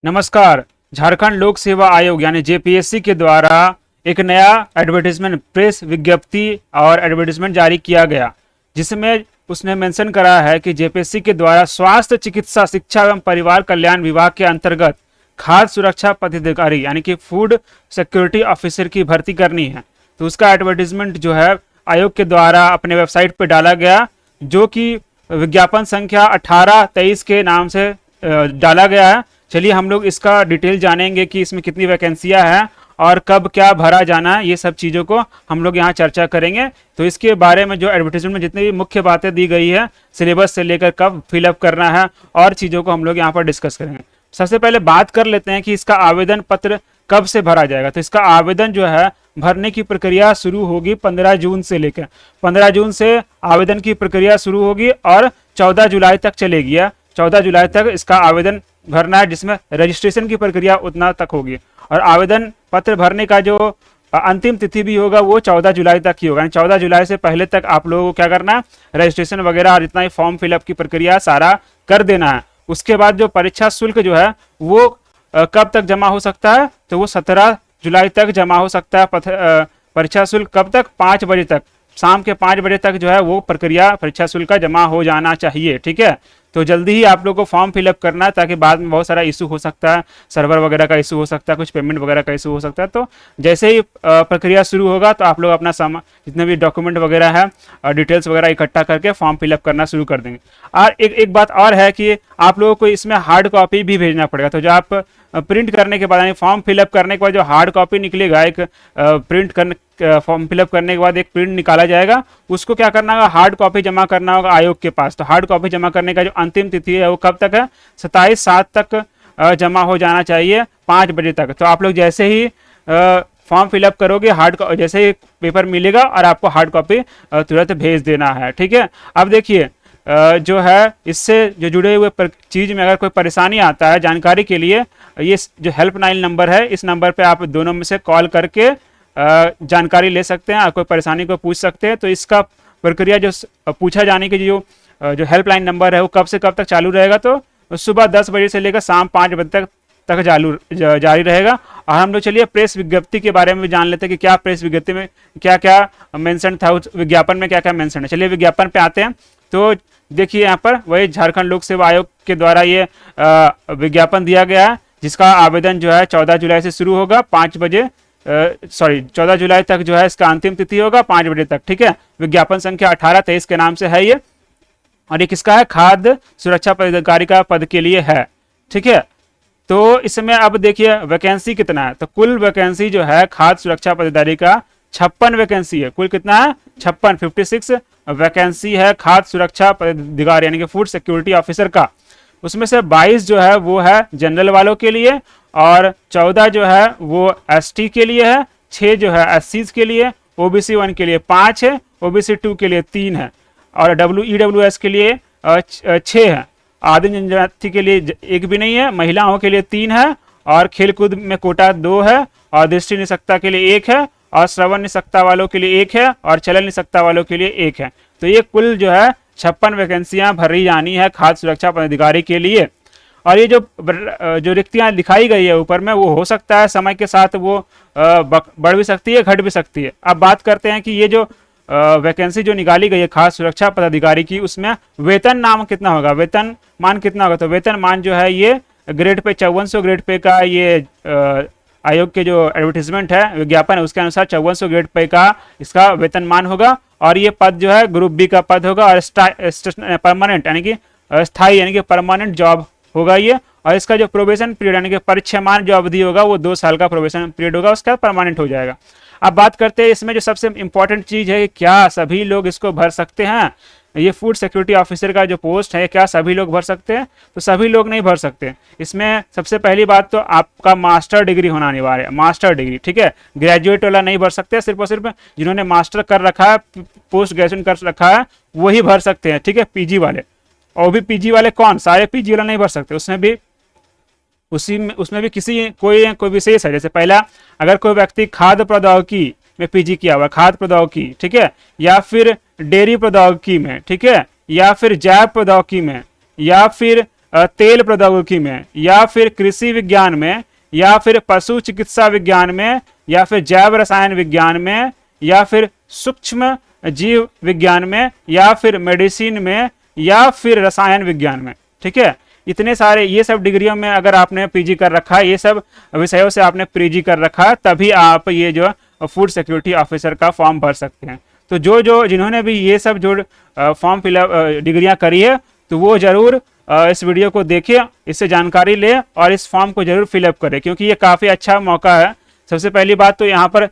नमस्कार। झारखंड लोक सेवा आयोग यानी जेपीएससी के द्वारा एक नया एडवर्टीजमेंट प्रेस विज्ञप्ति और एडवर्टीजमेंट जारी किया गया, जिसमें उसने मेंशन करा है कि जेपीएससी के द्वारा स्वास्थ्य चिकित्सा शिक्षा एवं परिवार कल्याण विभाग के अंतर्गत खाद्य सुरक्षा पदाधिकारी यानी कि फूड सिक्योरिटी ऑफिसर की भर्ती करनी है। तो उसका एडवर्टीजमेंट जो है आयोग के द्वारा अपने वेबसाइट पर डाला गया, जो कि विज्ञापन संख्या 1823 के नाम से डाला गया है। चलिए हम लोग इसका डिटेल जानेंगे कि इसमें कितनी वैकेंसियां हैं और कब क्या भरा जाना है, ये सब चीज़ों को हम लोग यहाँ चर्चा करेंगे। तो इसके बारे में जो एडवर्टीजमेंट में जितनी भी मुख्य बातें दी गई है, सिलेबस से लेकर कब फिलअप करना है और चीज़ों को हम लोग यहाँ पर डिस्कस करेंगे। सबसे पहले बात कर लेते हैं कि इसका आवेदन पत्र कब से भरा जाएगा। तो इसका आवेदन जो है भरने की प्रक्रिया शुरू होगी 15 जून से लेकर 15 जून से आवेदन की प्रक्रिया शुरू होगी और 14 जुलाई तक चलेगी। 14 जुलाई तक इसका आवेदन भरना है, जिसमें रजिस्ट्रेशन की प्रक्रिया उतना तक होगी और आवेदन पत्र भरने का जो अंतिम तिथि भी होगा वो 14 जुलाई तक ही होगा। 14 जुलाई से पहले तक आप लोगों को क्या करना है, रजिस्ट्रेशन वगैरह और जितना ही फॉर्म फिलअप की प्रक्रिया सारा कर देना है। उसके बाद जो परीक्षा शुल्क जो है वो कब तक जमा हो सकता है, तो वो 17 जुलाई तक जमा हो सकता है। परीक्षा शुल्क कब तक, 5 बजे तक, शाम के 5 बजे तक जो है वो प्रक्रिया परीक्षा शुल्क का जमा हो जाना चाहिए। ठीक है, तो जल्दी ही आप लोग को फॉर्म फिलअप करना है, ताकि बाद में बहुत सारा इशू हो सकता है, सर्वर वगैरह का इशू हो सकता है, कुछ पेमेंट वगैरह का इशू हो सकता है। तो जैसे ही प्रक्रिया शुरू होगा तो आप लोग अपना सामान जितने भी डॉक्यूमेंट वगैरह है, डिटेल्स वगैरह इकट्ठा करके फॉर्म फिलअप करना शुरू कर देंगे। और एक बात और है कि आप लोगों को इसमें हार्ड कॉपी भी भेजना पड़ेगा। तो जो आप प्रिंट करने के बाद यानी फॉर्म फिलअप करने के बाद जो हार्ड कॉपी निकलेगा, एक प्रिंट करने फॉर्म फिलअप करने के बाद एक प्रिंट निकाला जाएगा, उसको क्या करना होगा, हार्ड कॉपी जमा करना होगा आयोग के पास। तो हार्ड कॉपी जमा करने का जो अंतिम तिथि है वो कब तक है, 27/7 तक जमा हो जाना चाहिए, 5 बजे तक। तो आप लोग जैसे ही फॉर्म फिलअप करोगे, जैसे ही पेपर मिलेगा और आपको हार्ड कॉपी तुरंत भेज देना है। ठीक है, अब देखिए जो है इससे जो जुड़े हुए चीज़ में अगर कोई परेशानी आता है, जानकारी के लिए ये जो हेल्पलाइन नंबर है, इस नंबर पे आप दोनों में से कॉल करके जानकारी ले सकते हैं, कोई परेशानी को पूछ सकते हैं। तो इसका प्रक्रिया जो पूछा जाने की जो हेल्पलाइन नंबर है वो कब से कब तक चालू रहेगा, तो सुबह 10 बजे से लेकर शाम 5 बजे तक जारी रहेगा। और हम लोग चलिए प्रेस विज्ञप्ति के बारे में भी जान लेते हैं कि क्या प्रेस विज्ञप्ति में क्या क्या मेंशन था, उस विज्ञापन में क्या क्या मेंशन है। चलिए विज्ञापन पे आते हैं। तो देखिए यहाँ पर वही झारखंड लोक सेवा आयोग के द्वारा ये विज्ञापन दिया गया है, जिसका आवेदन जो है 14 जुलाई से शुरू होगा, 14 जुलाई तक जो है इसका अंतिम तिथि होगा, 5 बजे तक। ठीक है, विज्ञापन संख्या 1823 के नाम से है ये, और ये किसका है, खाद्य सुरक्षा पदाधिकारी का पद के लिए है। ठीक है, तो इसमें अब देखिए वैकेंसी कितना है। तो कुल वैकेंसी जो है खाद्य सुरक्षा पदाधिकारी का 56 वैकेंसी है। कुल कितना है, 56 वैकेंसी है खाद्य सुरक्षा पदाधिकारी यानी कि फूड सिक्योरिटी ऑफिसर का। उसमें से 22 जो है वो है जनरल वालों के लिए, और 14 जो है वो एसटी के लिए है, 6 जो है एससीज के लिए, ओबीसी 1 के लिए 5 है, ओबीसी 2 के लिए 3 है, और ईडब्ल्यूएस के लिए 6 है, आदिम जनजाति के लिए 1 भी नहीं है, महिलाओं के लिए 3 है, और खेलकूद में कोटा 2 है, और दृष्टि निशक्ता के लिए 1 है, और श्रवण निशक्ता वालों के लिए 1 है, और चलन निशक्ता वालों के लिए 1 है। तो ये कुल जो है 56 वैकेंसियां भरी जानी है खाद्य सुरक्षा पदाधिकारी के लिए। और ये जो रिक्तियां दिखाई गई है ऊपर में, वो हो सकता है समय के साथ वो बढ़ भी सकती है, घट भी सकती है। अब बात करते हैं कि ये जो वैकेंसी जो निकाली गई है खाद्य सुरक्षा पदाधिकारी की, उसमें वेतन नाम कितना होगा, वेतन मान कितना होगा। तो वेतन मान जो है ये ग्रेड पे 5400 ग्रेड पे का ये आयोग के जो एडवर्टीजमेंट है, विज्ञापन है, उसके अनुसार 5400 ग्रेड पे का इसका वेतन मान होगा। और ये पद जो है ग्रुप बी का पद होगा, और परमानेंट यानी कि स्थायी यानी कि परमानेंट जॉब होगा ये। और इसका जो प्रोबेशन पीरियड यानी कि परिक्षयमान जो अवधि होगा वो 2 साल का प्रोबेशन पीरियड होगा, उसका परमानेंट हो जाएगा। अब बात करते हैं इसमें जो सबसे इंपॉर्टेंट चीज है, क्या सभी लोग इसको भर सकते हैं। ये फूड सिक्योरिटी ऑफिसर का जो पोस्ट है, क्या सभी लोग भर सकते हैं, तो सभी लोग नहीं भर सकते। इसमें सबसे पहली बात तो आपका मास्टर डिग्री होना अनिवार्य है, मास्टर डिग्री। ठीक है, ग्रेजुएट वाला नहीं भर सकते, सिर्फ और सिर्फ जिन्होंने मास्टर कर रखा है, पोस्ट ग्रेजुएशन कर रखा है, वही भर सकते हैं। ठीक है, पीजी वाले, और भी पीजी वाले कौन, सारे पीजी वाला नहीं भर सकते। उसमें भी कोई विशेष है। जैसे पहला, अगर कोई व्यक्ति खाद्य प्रौद्योगिकी में पीजी किया हुआ, खाद्य प्रौद्योगिकी, ठीक है, या फिर डेयरी प्रौद्योगिकी में, ठीक है, या फिर जैव प्रौद्योगिकी में, या फिर तेल प्रौद्योगिकी में, या फिर कृषि विज्ञान में, या फिर पशु चिकित्सा विज्ञान में, या फिर जैव रसायन विज्ञान में, या फिर सूक्ष्म जीव विज्ञान में, या फिर मेडिसिन में, या फिर रसायन विज्ञान में। ठीक है, इतने सारे ये सब डिग्रियों में अगर आपने पीजी कर रखा है, ये सब विषयों से आपने पीजी कर रखा है, तभी आप ये जो फूड सिक्योरिटी ऑफिसर का फॉर्म भर सकते हैं। तो जिन्होंने भी ये सब जो फॉर्म फिलअप डिग्रियां करी है, तो वो जरूर इस वीडियो को देखिए, इससे जानकारी ले और इस फॉर्म को जरूर फिलअप करें, क्योंकि ये काफ़ी अच्छा मौका है। सबसे पहली बात तो यहाँ पर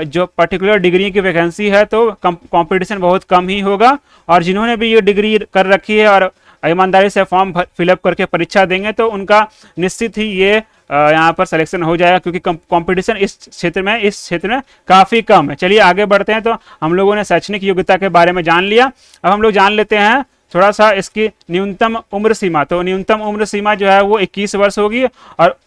जो पर्टिकुलर डिग्री की वैकेंसी है तो कंपटीशन बहुत कम ही होगा, और जिन्होंने भी ये डिग्री कर रखी है और ईमानदारी से फॉर्म फिलअप करके परीक्षा देंगे तो उनका निश्चित ही ये यहाँ पर सिलेक्शन हो जाएगा, क्योंकि कंपटीशन इस क्षेत्र में काफ़ी कम है। चलिए आगे बढ़ते हैं। तो हम लोगों ने शैक्षणिक योग्यता के बारे में जान लिया, अब हम लोग जान लेते हैं थोड़ा सा इसकी न्यूनतम उम्र सीमा। तो न्यूनतम उम्र सीमा जो है वो 21 वर्ष होगी, और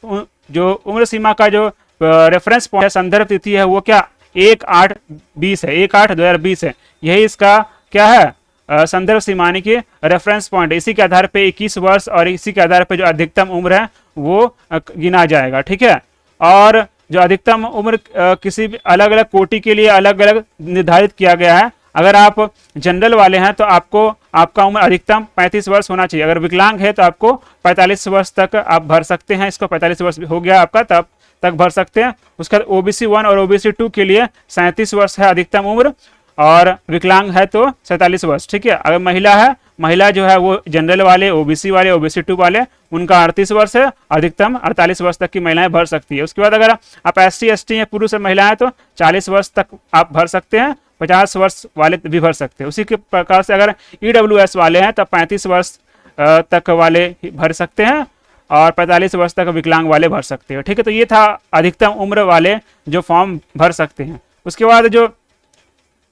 जो उम्र सीमा का जो रेफरेंस पॉइंट है, संदर्भ तिथि है, वो क्या 1/8/20 है, 1/8/2020 है। यही इसका क्या है संदर्भ सीमा यानी कि रेफरेंस पॉइंट। इसी के आधार पे 21 वर्ष और इसी के आधार पे जो अधिकतम उम्र है वो गिना जाएगा। ठीक है, और जो अधिकतम उम्र किसी भी अलग अलग कोटि के लिए अलग अलग निर्धारित किया गया है। अगर आप जनरल वाले हैं तो आपका उम्र अधिकतम 35 वर्ष होना चाहिए। अगर विकलांग है तो आपको 45 वर्ष तक आप भर सकते हैं। इसको 45 वर्ष हो गया आपका तब तक भर सकते हैं। उसके बाद OBC 1 और OBC 2 के लिए 37 वर्ष है अधिकतम उम्र, और विकलांग है तो 47 वर्ष। ठीक है, अगर महिला है, महिला जो है वो जनरल वाले, OBC वाले, OBC 2 वाले, उनका 38 वर्ष है, अधिकतम 48 वर्ष तक की महिलाएं भर सकती है। उसके बाद अगर आप SC ST हैं, पुरुष और महिलाएं, तो 40 वर्ष तक आप भर सकते हैं, 50 वर्ष वाले भी भर सकते हैं। उसी के प्रकार से अगर EWS वाले हैं तब 35 वर्ष तक वाले भर सकते हैं, और 45 वर्ष तक विकलांग वाले भर सकते हैं। ठीक है, तो ये था अधिकतम उम्र वाले जो फॉर्म भर सकते हैं। उसके बाद जो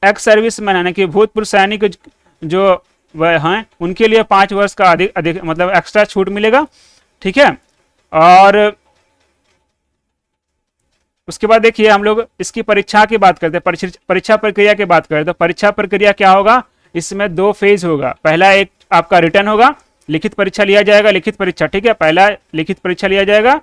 एक्स सर्विस मैन यानी कि भूतपूर्व सैनिक जो वह हैं, उनके लिए 5 वर्ष का अधिक मतलब एक्स्ट्रा छूट मिलेगा। ठीक है, और उसके बाद देखिए हम लोग इसकी परीक्षा की बात करते हैं, परीक्षा प्रक्रिया की बात करें तो परीक्षा प्रक्रिया क्या होगा, इसमें 2 फेज होगा। पहला एक आपका रिटर्न होगा, लिखित परीक्षा लिया जाएगा, लिखित परीक्षा। ठीक है, पहला लिखित परीक्षा लिया जाएगा,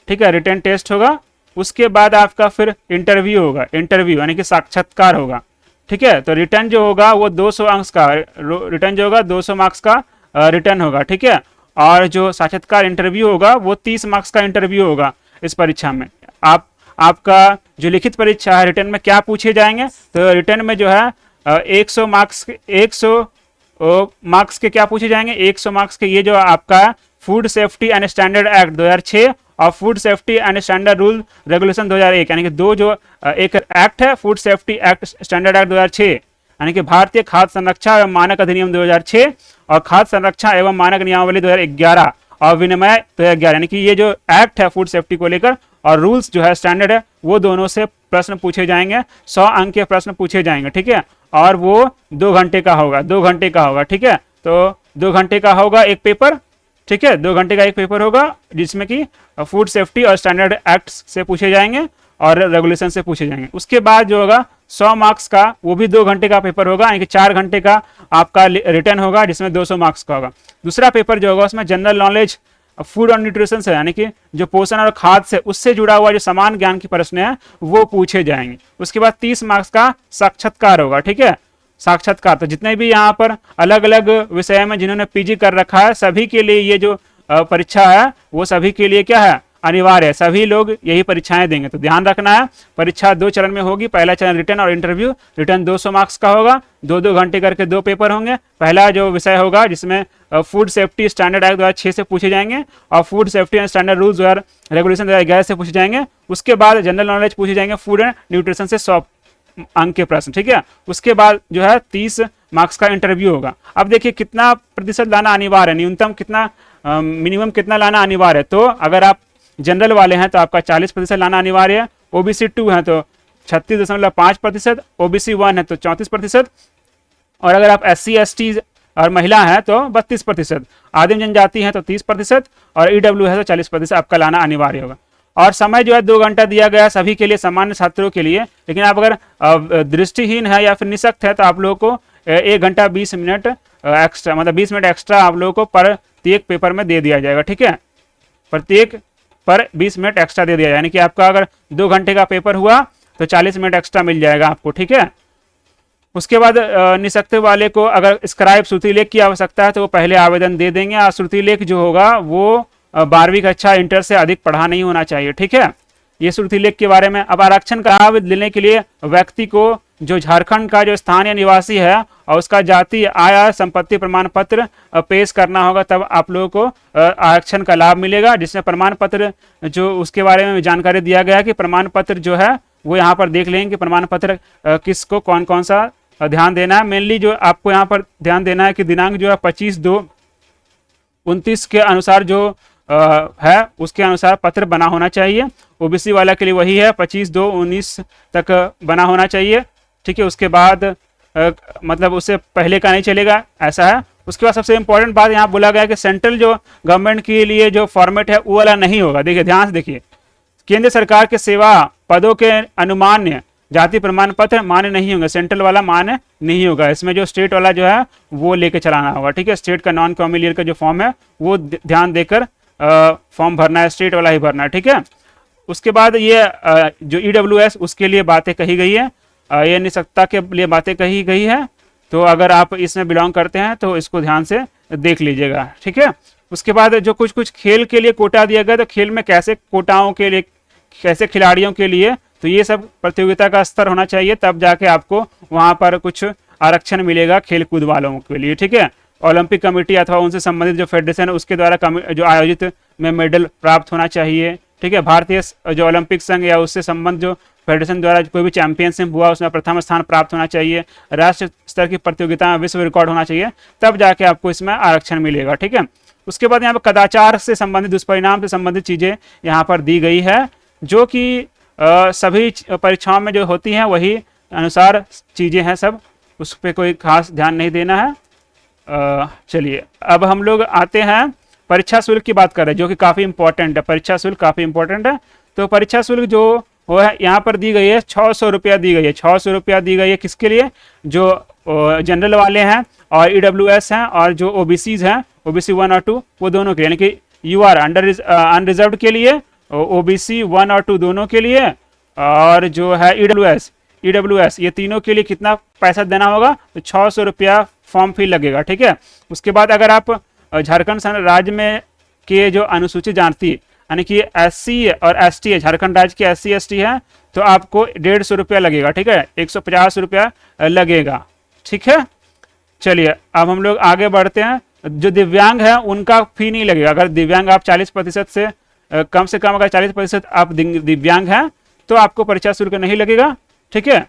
ठीक है, रिटर्न टेस्ट होगा। उसके बाद आपका फिर इंटरव्यू होगा, इंटरव्यू यानी कि साक्षात्कार होगा। ठीक है, तो रिटर्न जो होगा वो 200 अंक का रिटर्न जो होगा 200 मार्क्स का रिटर्न होगा। ठीक है, और जो साक्षात्कार इंटरव्यू होगा वो 30 मार्क्स का इंटरव्यू होगा। इस परीक्षा में आपका जो लिखित परीक्षा है, रिटर्न में क्या पूछे जाएंगे, तो रिटर्न में जो है 100 मार्क्स के क्या पूछे जाएंगे, 100 मार्क्स के ये जो आपका food safety and standard act 2006 और food safety and standard rule regulation 2001, यानी कि दो जो एक एक्ट है food safety act standard act 2006, यानी कि भारतीय खाद्य संरक्षा एवं मानक अधिनियम 2006 और खाद्य संरक्षा एवं मानक नियमावली 2011 और विनिमय 2011, यानी कि ये जो एक्ट है फूड सेफ्टी को लेकर और रूल्स जो है स्टैंडर्ड है, वो दोनों से प्रश्न पूछे जाएंगे, 100 अंक के प्रश्न पूछे जाएंगे। ठीक है, और वो 2 घंटे का होगा, 2 घंटे का होगा। ठीक है, तो 2 घंटे का होगा एक पेपर। ठीक है, 2 घंटे का एक पेपर होगा जिसमें कि फूड सेफ्टी और स्टैंडर्ड एक्ट से पूछे जाएंगे और रेगुलेशन से पूछे जाएंगे। उसके बाद जो होगा 100 मार्क्स का वो भी 2 घंटे का पेपर होगा, यानी कि 4 घंटे का आपका रिटर्न होगा जिसमें 200 मार्क्स का होगा। दूसरा पेपर जो होगा उसमें जनरल नॉलेज फूड और न्यूट्रिशन से, यानी कि जो पोषण और खाद्य से उससे जुड़ा हुआ जो समान ज्ञान के प्रश्न है वो पूछे जाएंगे। उसके बाद 30 मार्क्स का साक्षात्कार होगा। ठीक है, साक्षात्कार तो जितने भी यहाँ पर अलग अलग विषय में जिन्होंने पीजी कर रखा है सभी के लिए ये जो परीक्षा है वो सभी के लिए क्या है, अनिवार्य है। सभी लोग यही परीक्षाएं देंगे, तो ध्यान रखना है। परीक्षा 2 चरण में होगी, पहला चरण रिटर्न और इंटरव्यू। रिटर्न 200 मार्क्स का होगा, 2-2 घंटे करके 2 पेपर होंगे। पहला जो विषय होगा जिसमें फूड सेफ्टी स्टैंडर्ड एक्ट 2006 से पूछे जाएंगे और food safety and standard rules regulation 2011 से पूछे जाएंगे। उसके बाद जनरल नॉलेज पूछे जाएंगे, फूड एंड न्यूट्रिशन से 100 अंक के प्रश्न। ठीक है, उसके बाद जो है 30 मार्क्स का इंटरव्यू होगा। अब देखिए कितना प्रतिशत लाना अनिवार्य है, न्यूनतम कितना मिनिमम कितना लाना अनिवार्य है। तो अगर आप जनरल वाले हैं तो आपका 40% लाना अनिवार्य है, OBC 2 है तो 36.5%, OBC 1 है तो 34%, और अगर आप SC ST और महिला है तो 32%, आदिम जनजाति है तो 30% और EW है तो 40% आपका लाना अनिवार्य होगा। और समय जो है 2 घंटा दिया गया सभी के लिए, सामान्य छात्रों के लिए। लेकिन आप अगर दृष्टिहीन है या फिर निशक्त है तो आप लोगों को 1 घंटा 20 मिनट एक्स्ट्रा, मतलब 20 मिनट एक्स्ट्रा आप लोगों को पर प्रत्येक पेपर में दे दिया जाएगा। ठीक है, प्रत्येक पर 20 मिनट एक्स्ट्रा दे दिया जाए, यानी कि आपका अगर 2 घंटे का पेपर हुआ तो 40 मिनट एक्स्ट्रा मिल जाएगा आपको। ठीक है, उसके बाद निःशक्त वाले को अगर स्क्राइब श्रुति लेख की आवश्यकता है तो वो पहले आवेदन दे देंगे, और श्रुति लेख जो होगा वो 12वीं कक्षा इंटर से अधिक पढ़ा नहीं होना चाहिए। ठीक है, ये श्रुति लेख के बारे में। अब आरक्षण का लाभ लेने के लिए व्यक्ति को जो झारखंड का जो स्थानीय निवासी है और उसका जाति आय संपत्ति प्रमाण पत्र पेश करना होगा, तब आप लोगों को आरक्षण का लाभ मिलेगा। जिसमें प्रमाण पत्र जो उसके बारे में जानकारी दिया गया है कि प्रमाण पत्र जो है वो यहाँ पर देख लेंगे कि प्रमाण पत्र किसको कौन कौन सा ध्यान देना है। मेनली जो आपको यहाँ पर ध्यान देना है कि दिनांक जो है 25/2/29 के अनुसार जो है उसके अनुसार पत्र बना होना चाहिए। ओबीसी वाला के लिए वही है, 25/2/19 तक बना होना चाहिए। ठीक है, उसके बाद मतलब उससे पहले का नहीं चलेगा, ऐसा है। उसके बाद सबसे इंपॉर्टेंट बात यहाँ बोला गया कि सेंट्रल जो गवर्नमेंट के लिए जो फॉर्मेट है वो वाला नहीं होगा। देखिए, ध्यान से देखिए, केंद्र सरकार के सेवा पदों के अनुमान्य जाति प्रमाण पत्र मान्य नहीं होंगे, सेंट्रल वाला मान्य नहीं होगा। इसमें जो स्टेट वाला जो है वो लेके चलाना होगा। ठीक है, स्टेट का नॉन क्रीमी का जो फॉर्म है वो ध्यान देकर फॉर्म भरना है, स्टेट वाला ही भरना है। ठीक है, उसके बाद ये जो EWS उसके लिए बातें कही गई है, ये निःशक्तता के लिए बातें कही गई है। तो अगर आप इसमें बिलोंग करते हैं तो इसको ध्यान से देख लीजिएगा। ठीक है, उसके बाद जो कुछ कुछ खेल के लिए कोटा दिया गया, तो खेल में कैसे कोटाओं के लिए, कैसे खिलाड़ियों के लिए, तो ये सब प्रतियोगिता का स्तर होना चाहिए, तब जाके आपको वहाँ पर कुछ आरक्षण मिलेगा खेल कूद वालों के लिए। ठीक है, ओलंपिक कमेटी अथवा उनसे संबंधित जो फेडरेशन है उसके द्वारा जो आयोजित में मेडल प्राप्त होना चाहिए। ठीक है, भारतीय जो ओलंपिक संघ या उससे संबंध जो फेडरेशन द्वारा कोई भी चैंपियनशिप हुआ उसमें प्रथम स्थान प्राप्त होना चाहिए। राष्ट्रीय स्तर की प्रतियोगिता में विश्व रिकॉर्ड होना चाहिए, तब जाके आपको इसमें आरक्षण मिलेगा। ठीक है, उसके बाद यहाँ पर कदाचार से संबंधित, दुष्परिणाम से संबंधित चीजें यहाँ पर दी गई है, जो कि सभी परीक्षाओं में जो होती हैं वही अनुसार चीजें हैं सब, उस पर कोई खास ध्यान नहीं देना है। चलिए अब हम लोग आते हैं परीक्षा शुल्क की बात कर रहे हैं, जो कि काफ़ी इंपॉर्टेंट है। परीक्षा शुल्क काफ़ी इंपॉर्टेंट है। तो परीक्षा शुल्क जो वो है यहाँ पर दी गई है 600 रुपया दी गई है। 600 रुपया दी गई है किसके लिए? जो जनरल वाले हैं और EWS हैं और जो OBCs हैं, OBC 1 और 2 वो दोनों के लिए, यानी कि UR अनरिजर्व्ड के लिए, OBC 1 और 2 दोनों के लिए, और जो है EWS ये तीनों के लिए कितना पैसा देना होगा? तो 600 रुपया फॉर्म फी लगेगा। ठीक है, उसके बाद अगर आप झारखंड राज्य में के जो अनुसूचित जाति यानी कि SC और ST है, झारखंड राज्य के SC ST है, तो आपको 150 रुपया लगेगा। ठीक है, 150 रुपया लगेगा। ठीक है, चलिए अब हम लोग आगे बढ़ते हैं। जो दिव्यांग है उनका फी नहीं लगेगा। अगर दिव्यांग आप 40% से कम अगर 40% आप दिव्यांग हैं तो आपको परीक्षा शुल्क नहीं लगेगा। ठीक है,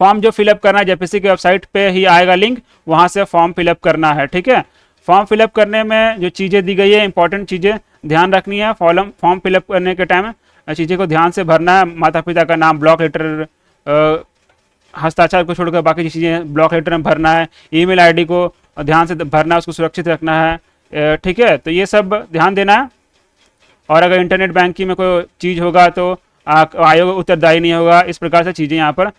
फॉर्म जो फिलअप करना है JPC की वेबसाइट पे ही आएगा लिंक, वहां से फॉर्म फिलअप करना है। ठीक है, फॉर्म फिलअप करने में जो चीज़ें दी गई है, इंपॉर्टेंट चीज़ें ध्यान रखनी है। फॉर्म फिलअप करने के टाइम चीज़ें को ध्यान से भरना है। माता पिता का नाम, ब्लॉक लेटर, हस्ताक्षर को छोड़कर बाकी चीज़ें ब्लॉक लेटर में भरना है। ईमेल ID को ध्यान से भरना है, उसको सुरक्षित रखना है। ठीक है, तो ये सब ध्यान देना है। और अगर इंटरनेट बैंकिंग में कोई चीज़ होगा तो आयोग उत्तरदायी नहीं होगा। इस प्रकार से चीज़ें यहाँ पर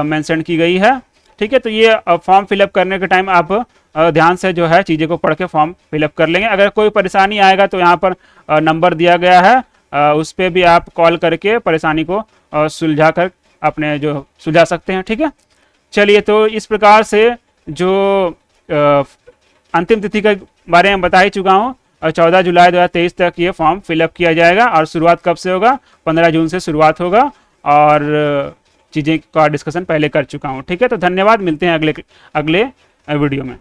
मेंशन की गई है। ठीक है, तो ये फॉर्म फिलअप करने के टाइम आप ध्यान से जो है चीज़ें को पढ़ के फॉर्म फिलअप कर लेंगे। अगर कोई परेशानी आएगा तो यहाँ पर नंबर दिया गया है, उस पर भी आप कॉल करके परेशानी को सुलझा कर अपने जो सुलझा सकते हैं। ठीक है, चलिए तो इस प्रकार से जो अंतिम तिथि के बारे में बता ही चुका हूँ। 14 जुलाई 2023 तक ये फॉर्म फिलअप किया जाएगा। और शुरुआत कब से होगा? 15 जून से शुरुआत होगा। और चीज़ें का डिस्कशन पहले कर चुका हूँ। ठीक है, तो धन्यवाद, मिलते हैं अगले वीडियो में।